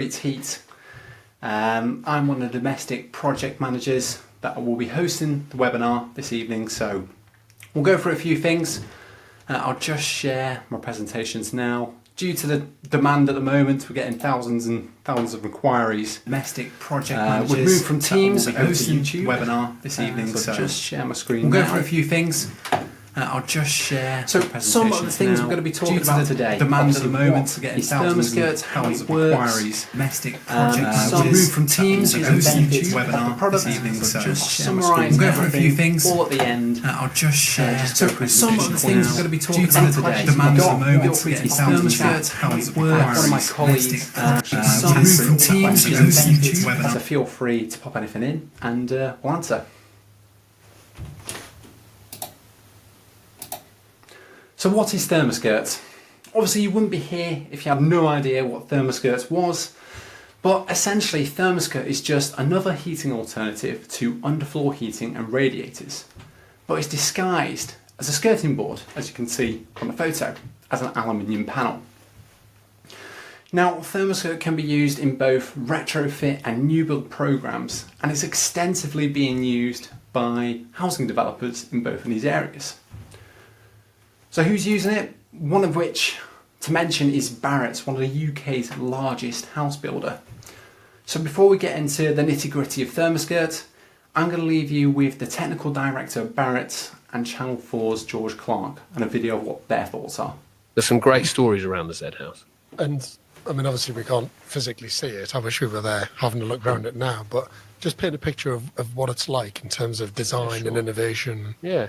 It's Heat. I'm one of the domestic project managers that will be hosting the webinar this evening, so we'll go through a few things. I'll just share my presentations now. Due to the demand at the moment, we're getting thousands and thousands of inquiries. Domestic project managers. We've moved from Teams to YouTube webinar this evening, so just share my screen. We'll go through a few things. I'll just share. So some of the things we're going to be talking about today. Demand at the moment, we're getting ThermaSkirt, how it works. Domestic project managers. We've moved from Teams to YouTube webinar this evening, so just summarise. We'll go through a few things. All at the end. I'll just share. So some of the things we're going to be talking about today. Demand at the moment, we're getting ThermaSkirt, how it works. One of my colleagues. Moved from Teams to YouTube webinar. So feel free to pop anything in, and we'll answer. So what is ThermaSkirt? Obviously you wouldn't be here if you had no idea what ThermaSkirt was, but essentially ThermaSkirt is just another heating alternative to underfloor heating and radiators, but it's disguised as a skirting board, as you can see from the photo, as an aluminium panel. Now ThermaSkirt can be used in both retrofit and new build programs, and it's extensively being used by housing developers in both of these areas. So who's using it? One of which to mention is Barratt, one of the UK's largest house builder. So before we get into the nitty-gritty of ThermaSkirt, I'm going to leave you with the technical director of Barratt and Channel 4's George Clark and a video of what their thoughts are. There's some great stories around the Z House. And I mean, obviously we can't physically see it. I wish we were there having a look around it now, but just paint a picture of what it's like in terms of design and innovation. Yeah.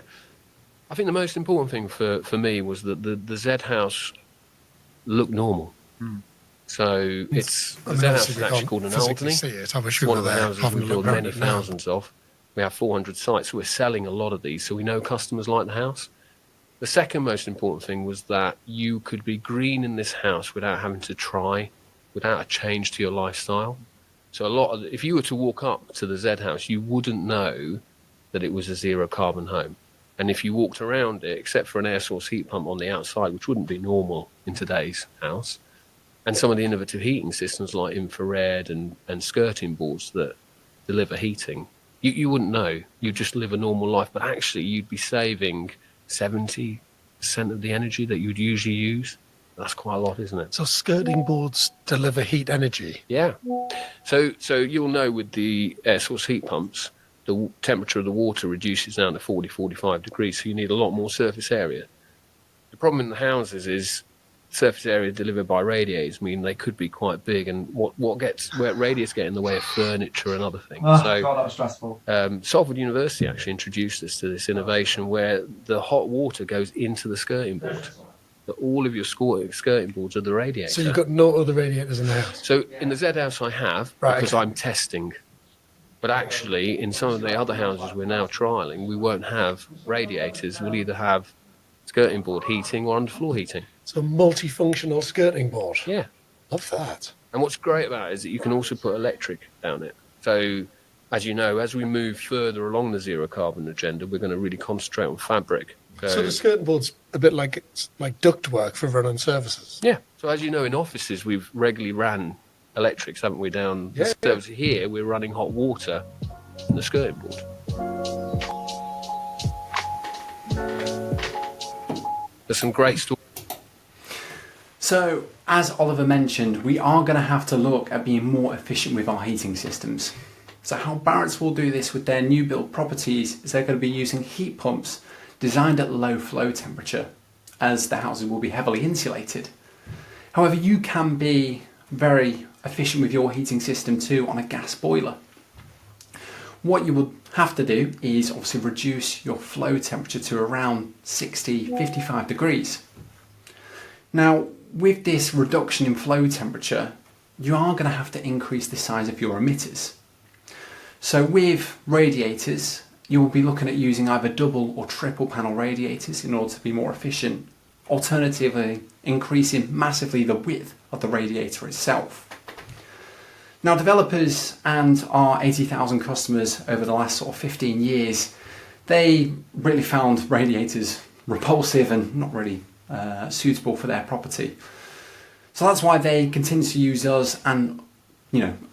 I think the most important thing for me was that the Z House looked normal. So the Z House is actually called an Alderney. It. I wish it's one of the houses we build many thousands of. We have 400 sites, so we're selling a lot of these, so we know customers like the house. The second most important thing was that you could be green in this house without having to try, without a change to your lifestyle. So if you were to walk up to the Z House, you wouldn't know that it was a zero carbon home. And if you walked around it, except for an air source heat pump on the outside, which wouldn't be normal in today's house, and some of the innovative heating systems like infrared and skirting boards that deliver heating, you wouldn't know. You'd just live a normal life, but actually you'd be saving 70% of the energy that you'd usually use. That's quite a lot, isn't it? So skirting boards deliver heat energy? Yeah. So you'll know with the air source heat pumps, the temperature of the water reduces down to 40-45 degrees, so you need a lot more surface area. The problem in the houses is surface area delivered by radiators mean they could be quite big, and where radiators get in the way of furniture and other things. Oh, God, that was stressful. Salford University actually introduced us to this innovation where the hot water goes into the skirting board. That all of your skirting boards are the radiator. So you've got no other radiators in the house? So in the Z House I have, because I'm testing. But actually, in some of the other houses we're now trialling, we won't have radiators. We'll either have skirting board heating or underfloor heating. So multifunctional skirting board? Yeah. Love that. And what's great about it is that you can also put electric down it. So, as you know, as we move further along the zero carbon agenda, we're going to really concentrate on fabric. So the skirting board's a bit like ductwork for running services? Yeah. So as you know, in offices, we've regularly ran electrics, haven't we, down the service. Here we're running hot water in the skirting board. There's some great stories. So as Oliver mentioned, we are going to have to look at being more efficient with our heating systems. So how Barratt will do this with their new build properties is they're going to be using heat pumps designed at low flow temperature, as the houses will be heavily insulated. However, you can be very efficient with your heating system too on a gas boiler. What you will have to do is obviously reduce your flow temperature to around 60-55 degrees. Now with this reduction in flow temperature, you are going to have to increase the size of your emitters. So with radiators, you will be looking at using either double or triple panel radiators in order to be more efficient. Alternatively, increasing massively the width of the radiator itself. Now developers and our 80,000 customers over the last sort of 15 years, they really found radiators repulsive and not really suitable for their property. So that's why they continue to use us, and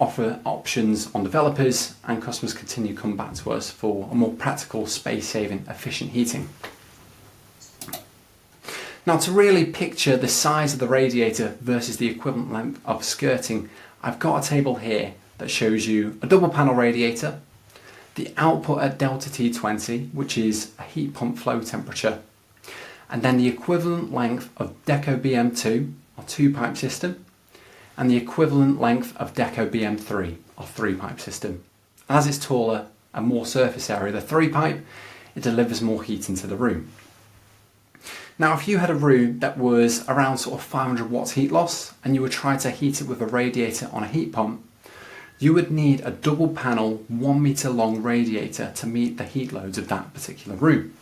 offer options on developers, and customers continue to come back to us for a more practical, space-saving, efficient heating. Now, to really picture the size of the radiator versus the equivalent length of skirting, I've got a table here that shows you a double panel radiator, the output at delta T20, which is a heat pump flow temperature, and then the equivalent length of Deco BM2, or 2-pipe system, and the equivalent length of Deco BM3, or 3-pipe system. And as it's taller and more surface area, the 3-pipe, it delivers more heat into the room. Now, if you had a room that was around sort of 500 watts heat loss and you would try to heat it with a radiator on a heat pump, you would need a double panel 1 meter long radiator to meet the heat loads of that particular room.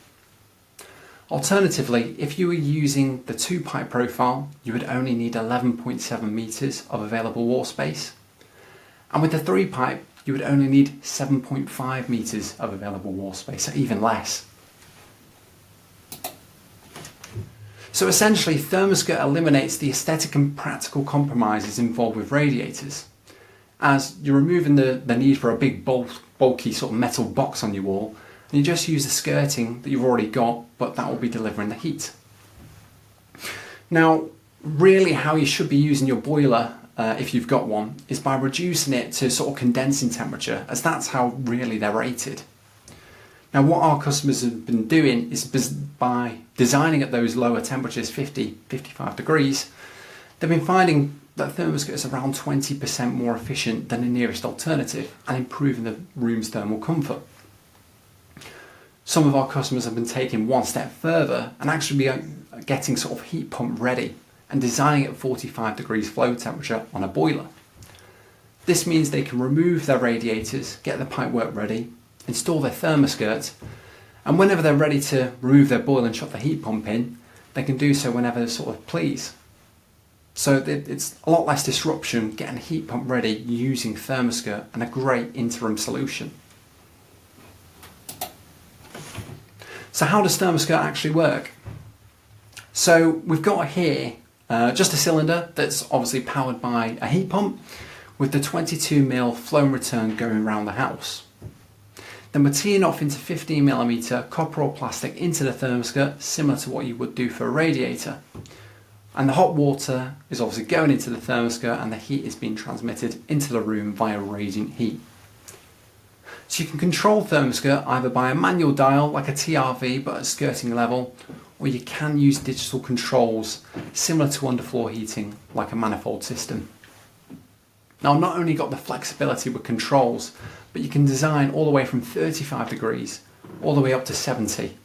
Alternatively, if you were using the 2-pipe profile, you would only need 11.7 meters of available wall space. And with the 3-pipe, you would only need 7.5 meters of available wall space, so even less. So essentially, ThermaSkirt eliminates the aesthetic and practical compromises involved with radiators, as you're removing the need for a big bulky sort of metal box on your wall, and you just use the skirting that you've already got, but that will be delivering the heat. Now, really how you should be using your boiler, if you've got one, is by reducing it to sort of condensing temperature, as that's how really they're rated. Now, what our customers have been doing is by designing at those lower temperatures, 50, 55 degrees, they've been finding that ThermaSkirt is around 20% more efficient than the nearest alternative and improving the room's thermal comfort. Some of our customers have been taking one step further and actually getting sort of heat pump ready and designing at 45 degrees flow temperature on a boiler. This means they can remove their radiators, get the pipework ready, install their ThermaSkirt, and whenever they're ready to remove their boiler and shut the heat pump in, they can do so whenever they sort of please. So it's a lot less disruption getting a heat pump ready using ThermaSkirt, and a great interim solution. So how does ThermaSkirt actually work? So we've got here just a cylinder that's obviously powered by a heat pump with the 22mm flow and return going around the house. Then we're teeing off into 15mm copper or plastic into the ThermaSkirt, similar to what you would do for a radiator. And the hot water is obviously going into the ThermaSkirt, and the heat is being transmitted into the room via radiant heat. So you can control ThermaSkirt either by a manual dial like a TRV but at skirting level, or you can use digital controls similar to underfloor heating like a manifold system. Now, I've not only got the flexibility with controls, but you can design all the way from 35 degrees all the way up to 70.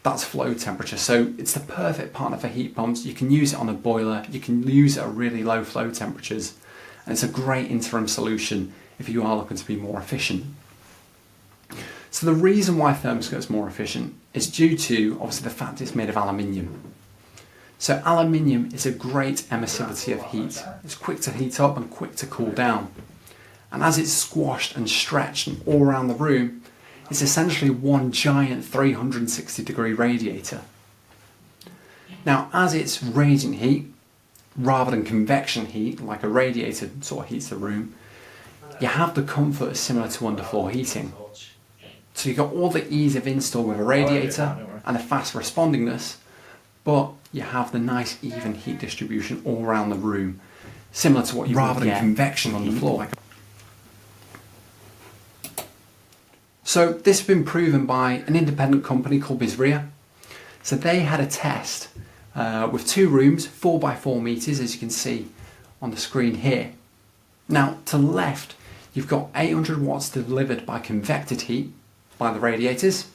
That's flow temperature, so it's the perfect partner for heat pumps. You can use it on a boiler, you can use it at really low flow temperatures, and it's a great interim solution if you are looking to be more efficient. So the reason why ThermaSkirt is more efficient is due to obviously the fact it's made of aluminium. So aluminium is a great emissivity of heat. It's quick to heat up and quick to cool down. And as it's squashed and stretched and all around the room, it's essentially one giant 360 degree radiator. Now, as it's radiant heat, rather than convection heat, like a radiator sort of heats the room, you have the comfort similar to underfloor heating. So you've got all the ease of install with a radiator and the fast respondingness, but you have the nice even heat distribution all around the room, similar to what you rather than convection on the floor. So this has been proven by an independent company called Bizria. So they had a test with 2 rooms, 4x4 meters, as you can see on the screen here. Now, to the left, you've got 800 watts delivered by convected heat by the radiators.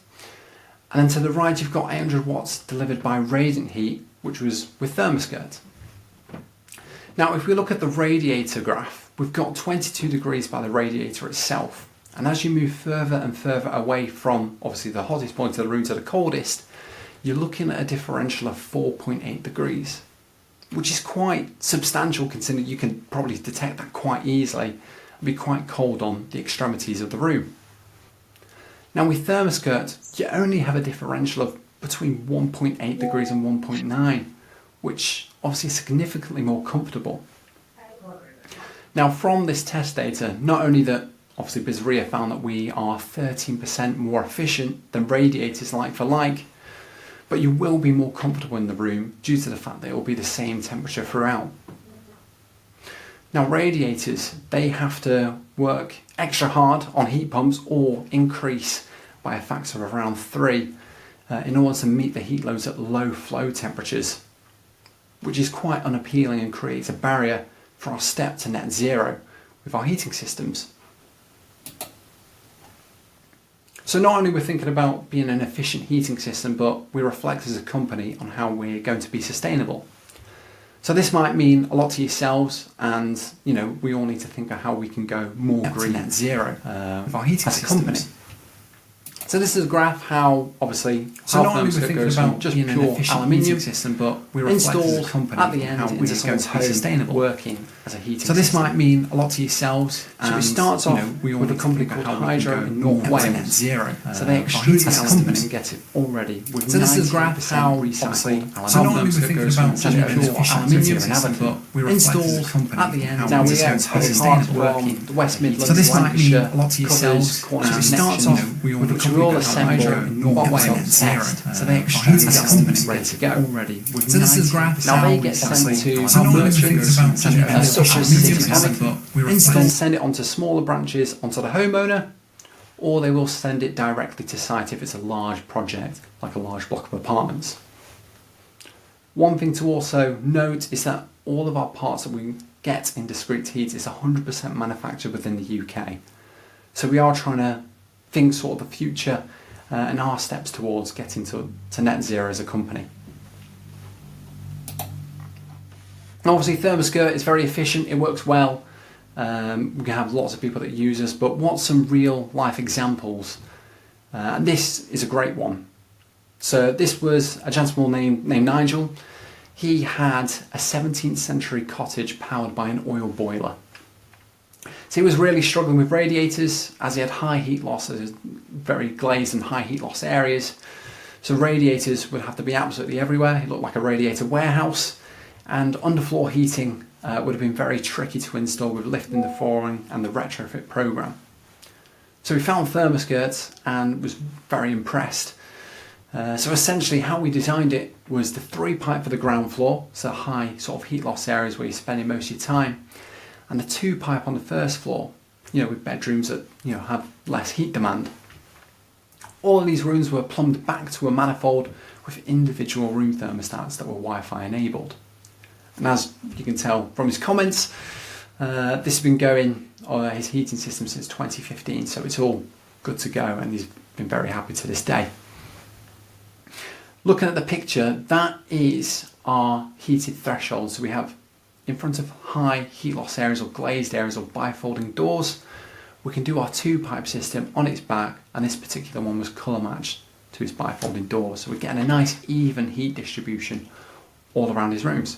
And then to the right, you've got 800 watts delivered by radiant heat, which was with ThermaSkirt. Now, if we look at the radiator graph, we've got 22 degrees by the radiator itself. And as you move further and further away from, obviously, the hottest point of the room to the coldest, you're looking at a differential of 4.8 degrees, which is quite substantial considering you can probably detect that quite easily and be quite cold on the extremities of the room. Now, with ThermaSkirt, you only have a differential of between 1.8 degrees and 1.9, which obviously is significantly more comfortable. Now from this test data, not only that obviously BizRIA found that we are 13% more efficient than radiators like for like, but you will be more comfortable in the room due to the fact that it will be the same temperature throughout. Now radiators, they have to work extra hard on heat pumps or increase by a factor of around 3 in order to meet the heat loads at low flow temperatures, which is quite unappealing and creates a barrier for our step to net zero with our heating systems. So not only we're thinking about being an efficient heating system, but we reflect as a company on how we're going to be sustainable. So this might mean a lot to yourselves, and we all need to think of how we can go more green net zero with our heating as a company. So this is a graph how obviously not only we're thinking about just pure aluminium system, but we're installed at the end into someone's home sustainable working as a heating system. So this might mean a lot to yourselves. So it starts off with a company called Hydro in North Wales. Net zero. So they extrude the aluminium and get it already with 90% how obviously aluminium. So it goes from pure aluminium system, but we're installed at the end. Now we have part from the West Midlands. So this might mean a lot to yourselves. So it starts off with a all assemble what way on test. So they extrude the aluminium ready to go already. So this is graph. Now they get sent to send it onto smaller branches onto the homeowner, or they will send it directly to site if it's a large project, like a large block of apartments. One thing to also note is that all of our parts that we get in discrete heat is 100% manufactured within the UK. So we are trying to think sort of the future and our steps towards getting to net zero as a company. And obviously ThermaSkirt is very efficient, it works well. We can have lots of people that use us, but what's some real life examples? And this is a great one. So this was a gentleman named Nigel. He had a 17th century cottage powered by an oil boiler. So he was really struggling with radiators as he had high heat losses, very glazed and high heat loss areas. So radiators would have to be absolutely everywhere. It looked like a radiator warehouse, and underfloor heating would have been very tricky to install with lifting the flooring and the retrofit program. So we found ThermaSkirt and was very impressed. So essentially how we designed it was the 3-pipe for the ground floor, so high sort of heat loss areas where you're spending most of your time, and the 2-pipe on the first floor, with bedrooms that have less heat demand. All of these rooms were plumbed back to a manifold with individual room thermostats that were Wi-Fi enabled. And as you can tell from his comments, this has been going on his heating system since 2015, so it's all good to go, and he's been very happy to this day. Looking at the picture, that is our heated threshold. So we have in front of high heat loss areas or glazed areas or bifolding doors, we can do our 2-pipe system on its back, and this particular one was colour matched to his bifolding doors. So we're getting a nice even heat distribution all around his rooms.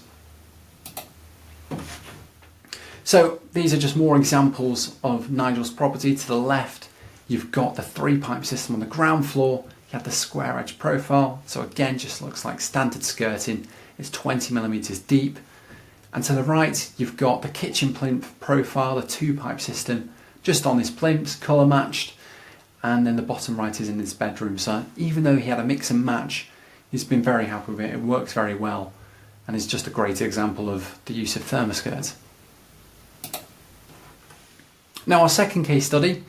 So these are just more examples of Nigel's property. To the left, you've got the 3-pipe system on the ground floor. You have the square edge profile. So again, just looks like standard skirting. It's 20mm deep. And to the right, you've got the kitchen plinth profile, the 2-pipe system, just on this plinth, colour matched. And then the bottom right is in his bedroom. So even though he had a mix and match, he's been very happy with it. It works very well, and is just a great example of the use of ThermaSkirt. Now our second case study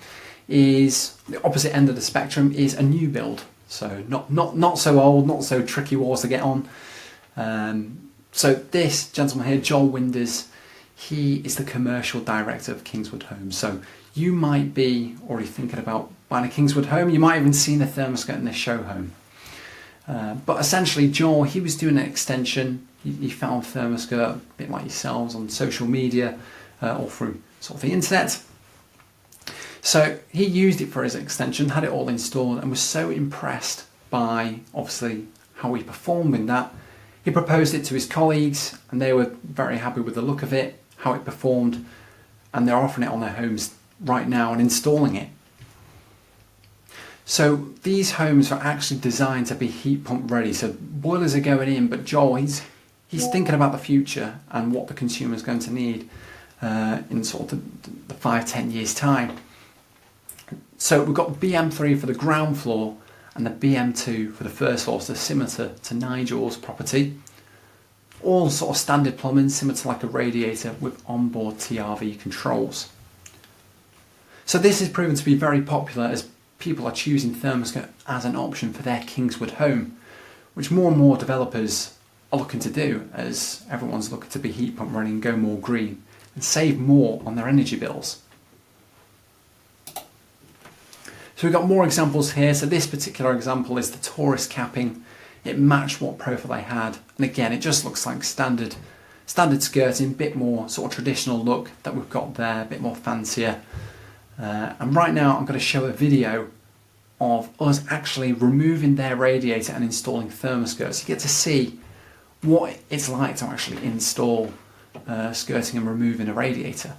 is the opposite end of the spectrum, is a new build. So not so old, not so tricky walls to get on. So this gentleman here, Joel Winders, he is the commercial director of Kingswood Homes. So you might be already thinking about buying a Kingswood home. You might have even seen the ThermaSkirt in this show home. But essentially Joel, he was doing an extension. He found ThermaSkirt, a bit like yourselves, on social media or through sort of the internet. So he used it for his extension, had it all installed, and was so impressed by obviously how he performed in that. He proposed it to his colleagues, and they were very happy with the look of it, how it performed, and they're offering it on their homes right now and installing it. So these homes are actually designed to be heat pump ready. So boilers are going in, but Joel, he's thinking about the future and what the consumer is going to need. in sort of the 5-10 years time. So we've got BM3 for the ground floor and the BM2 for the first floor, so similar to Nigel's property. All sort of standard plumbing, similar to like a radiator with onboard TRV controls. So this has proven to be very popular as people are choosing ThermaSkirt as an option for their Kingswood home, which more and more developers are looking to do as everyone's looking to be heat pump ready and go more green and save more on their energy bills. So we've got more examples here. So this particular example is the tourist capping. It matched what profile they had, and again it just looks like standard skirting, bit more sort of traditional look that we've got there, a bit more fancier. And right now I'm going to show a video of us actually removing their radiator and installing ThermaSkirt, so you get to see what it's like to actually install skirting and removing a radiator.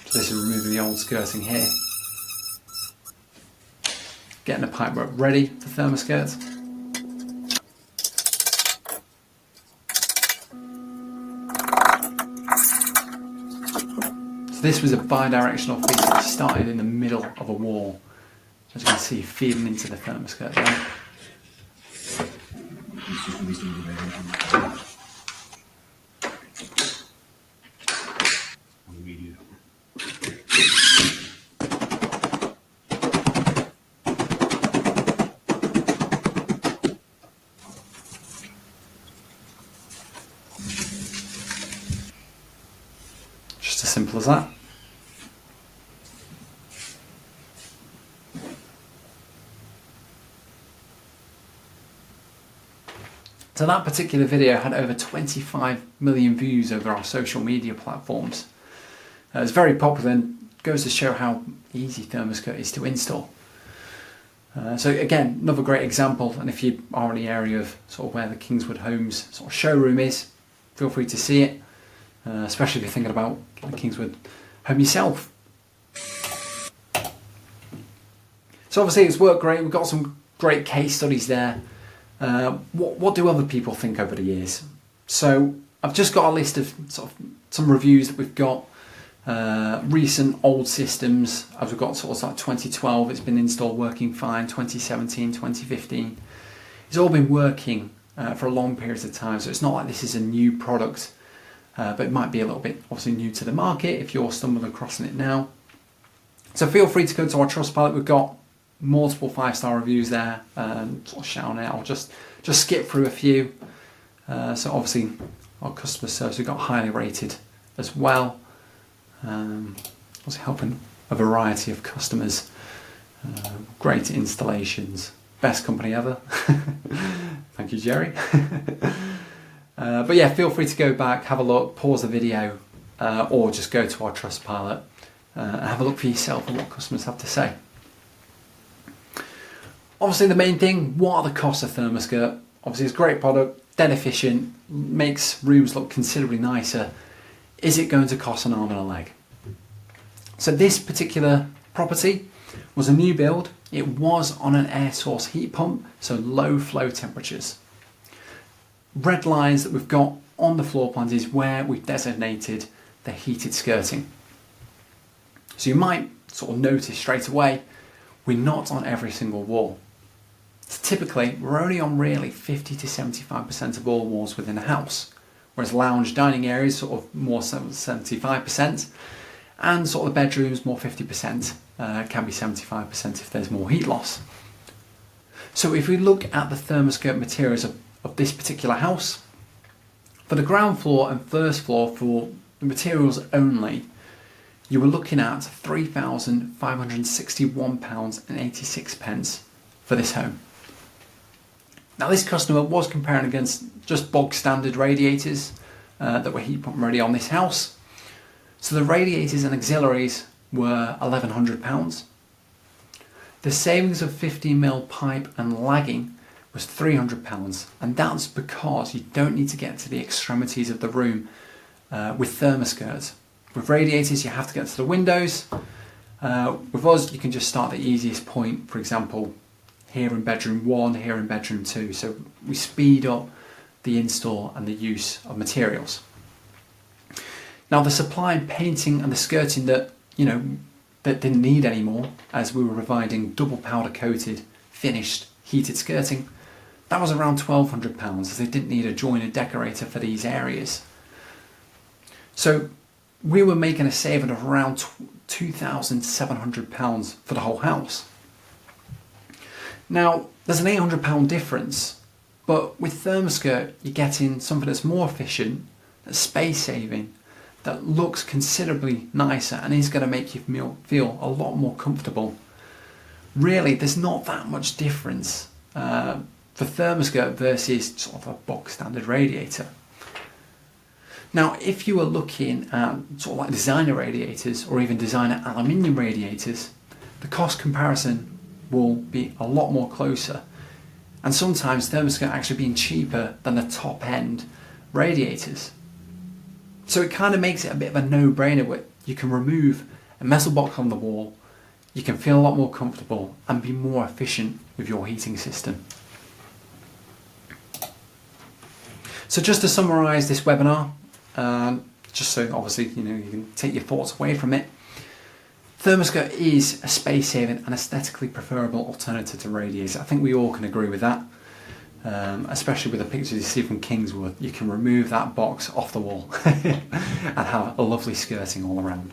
So this is removing the old skirting here. Getting the pipework ready for ThermaSkirt. So this was a bi-directional feed that started in the middle of a wall. As you can see, feeding into the ThermaSkirt there. Just as simple as that. So that particular video had over 25 million views over our social media platforms. It's very popular and goes to show how easy ThermaSkirt is to install. So again, another great example, and if you are in the area of sort of where the Kingswood Homes sort of showroom is, feel free to see it, especially if you're thinking about the Kingswood home yourself. So obviously it's worked great, we've got some great case studies there. What do other people think over the years? So I've just got a list of sort of some reviews that we've got. Recent old systems, as we've got sort of like 2012, it's been installed working fine, 2017, 2015. It's all been working for a long period of time, so it's not like this is a new product, but it might be a little bit obviously new to the market if you're stumbling across it now. So feel free to go to our Trustpilot. We've got multiple 5-star reviews there, sort of shouting out. I'll just skip through a few. So obviously our customer service, we've got highly rated as well. Also helping a variety of customers. Great installations. Best company ever. Thank you, Jerry. But yeah, feel free to go back, have a look, pause the video, or just go to our Trustpilot and have a look for yourself at what customers have to say. Obviously the main thing, what are the costs of ThermaSkirt? Obviously it's a great product, dead efficient, makes rooms look considerably nicer. Is it going to cost an arm and a leg? So this particular property was a new build. It was on an air source heat pump, so low flow temperatures. Red lines that we've got on the floor plans is where we've designated the heated skirting. So you might sort of notice straight away, we're not on every single wall. So typically, we're only on really 50 to 75% of all walls within a house, whereas lounge dining areas sort of more 75%, and sort of the bedrooms more 50%, can be 75% if there's more heat loss. So if we look at the ThermaSkirt materials of this particular house, for the ground floor and first floor for the materials only, you were looking at £3,561.86 for this home. Now this customer was comparing against just bog standard radiators that were heat pump ready on this house. So the radiators and auxiliaries were £1,100. The savings of 15mm pipe and lagging was £300, and that's because you don't need to get to the extremities of the room with ThermaSkirt. With radiators you have to get to the windows. With us you can just start at the easiest point, for example here in bedroom 1, here in bedroom 2. So we speed up the install and the use of materials. Now the supply painting and the skirting that, that didn't need anymore, as we were providing double powder coated, finished, heated skirting, that was around £1,200, as they didn't need a joiner decorator for these areas. So we were making a saving of around £2,700 for the whole house. Now there's an £800 difference, but with ThermaSkirt you're getting something that's more efficient, that's space saving, that looks considerably nicer and is going to make you feel a lot more comfortable. Really, there's not that much difference for ThermaSkirt versus sort of a box standard radiator. Now, if you are looking at sort of like designer radiators or even designer aluminium radiators, the cost comparison will be a lot more closer. And sometimes ThermaSkirt actually being cheaper than the top end radiators. So it kind of makes it a bit of a no-brainer where you can remove a metal box on the wall, you can feel a lot more comfortable and be more efficient with your heating system. So just to summarise this webinar, just so obviously you can take your thoughts away from it, ThermaSkirt is a space-saving and aesthetically preferable alternative to radiators. I think we all can agree with that. Especially with the pictures you see from Kingswood, you can remove that box off the wall and have a lovely skirting all around.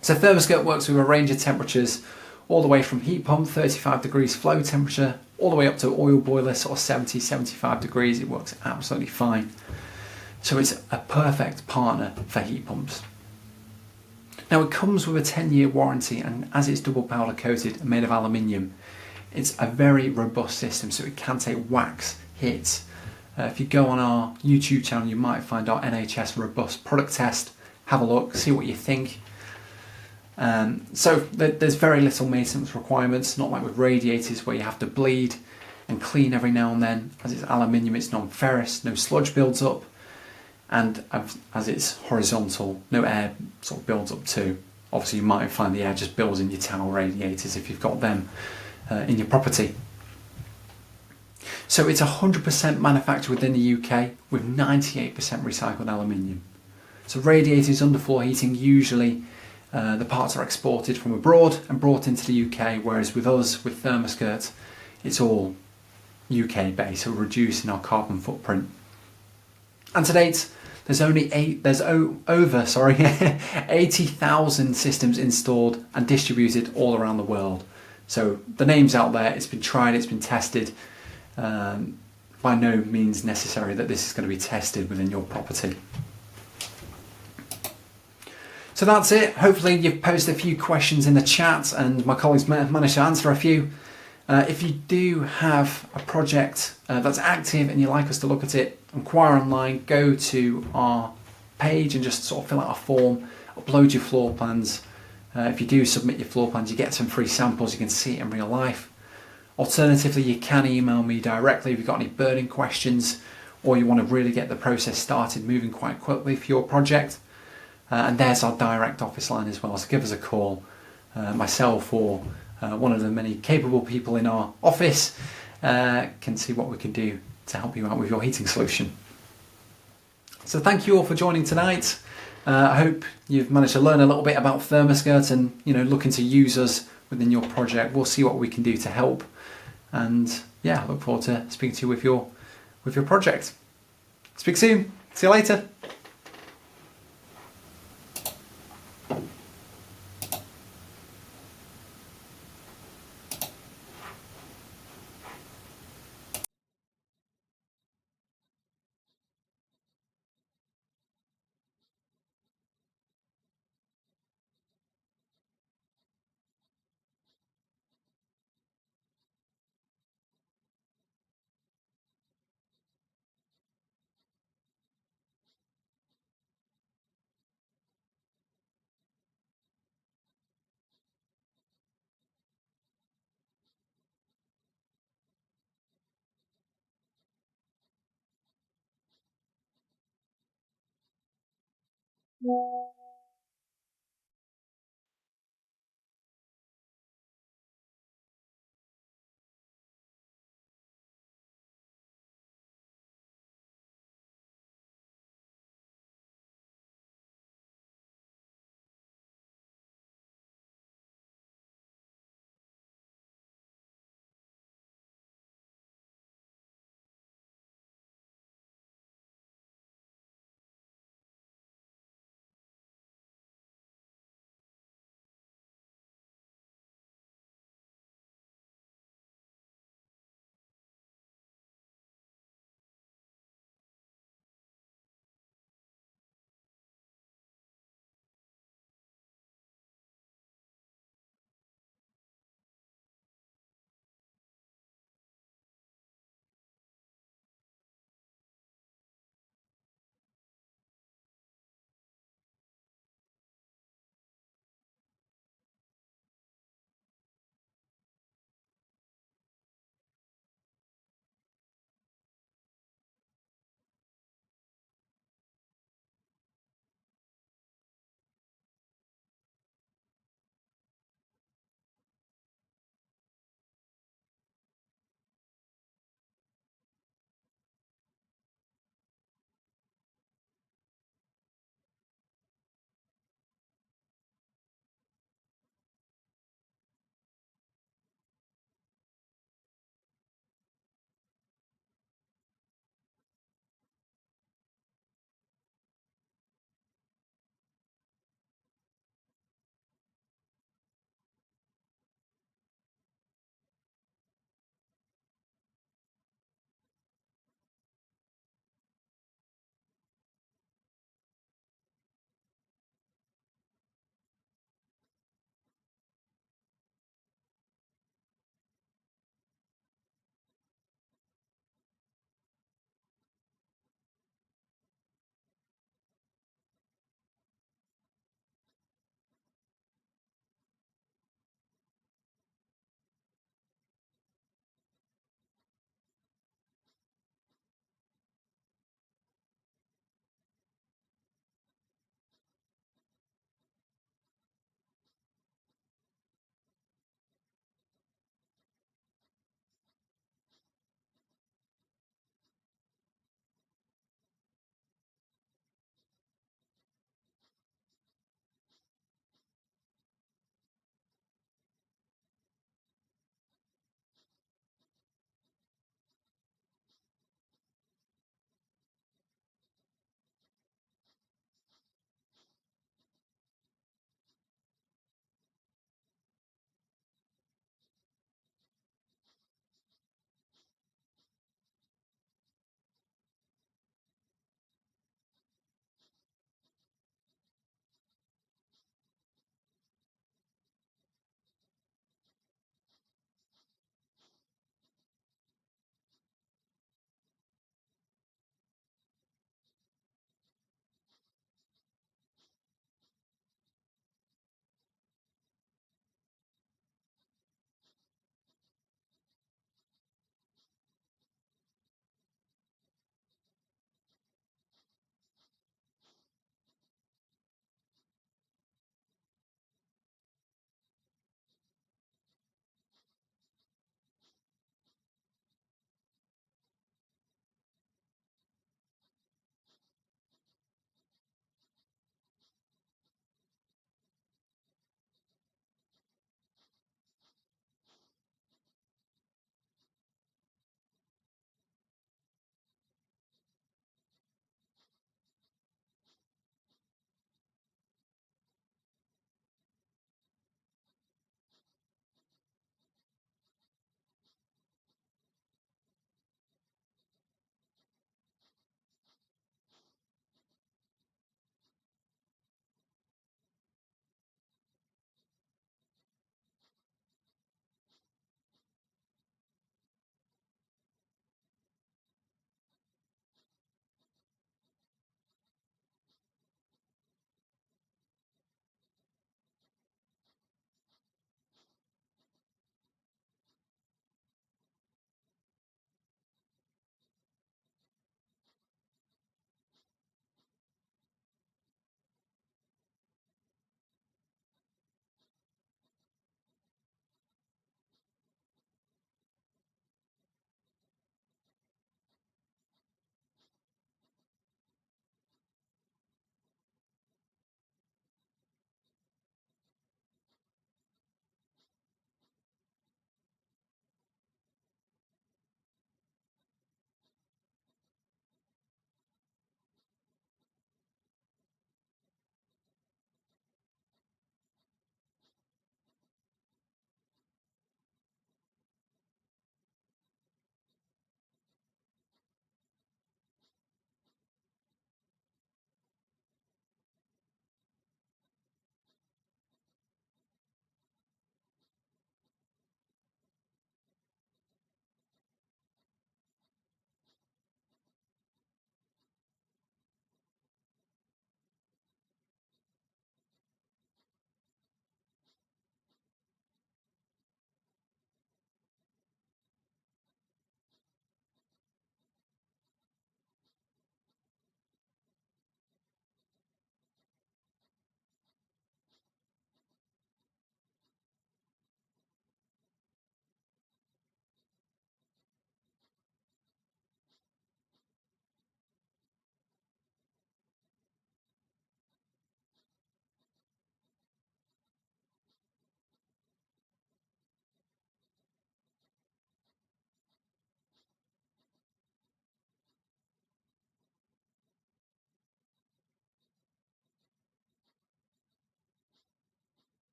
So ThermaSkirt works with a range of temperatures, all the way from heat pump 35 degrees flow temperature, all the way up to oil boiler sort of 70-75 degrees. It works absolutely fine. So it's a perfect partner for heat pumps. Now it comes with a 10-year warranty, and as it's double powder coated and made of aluminium, it's a very robust system, so it can take wax hits. If you go on our YouTube channel, you might find our NHS robust product test. Have a look, see what you think. So there's very little maintenance requirements, not like with radiators where you have to bleed and clean every now and then. As it's aluminium, it's non-ferrous, no sludge builds up, and as it's horizontal, no air sort of builds up too. Obviously you might find the air just builds in your tower radiators if you've got them in your property. So it's 100% manufactured within the UK with 98% recycled aluminium. So radiators, underfloor heating, usually the parts are exported from abroad and brought into the UK, whereas with us, with ThermaSkirt, it's all UK based, so reducing our carbon footprint. And to date, there's over 80,000 systems installed and distributed all around the world. So the name's out there, it's been tried, it's been tested. By no means necessary that this is going to be tested within your property. So that's it. Hopefully you've posted a few questions in the chat and my colleagues managed to answer a few. If you do have a project that's active and you'd like us to look at it, inquire online, go to our page and just sort of fill out a form, upload your floor plans. If you do submit your floor plans, you get some free samples, you can see it in real life. Alternatively, you can email me directly if you've got any burning questions or you want to really get the process started moving quite quickly for your project. And there's our direct office line as well, so give us a call. Myself or one of the many capable people in our office can see what we can do to help you out with your heating solution. So thank you all for joining tonight. I hope you've managed to learn a little bit about ThermaSkirt and looking to use us within your project. We'll see what we can do to help, and yeah, I look forward to speaking to you with your project. Speak soon. See you later.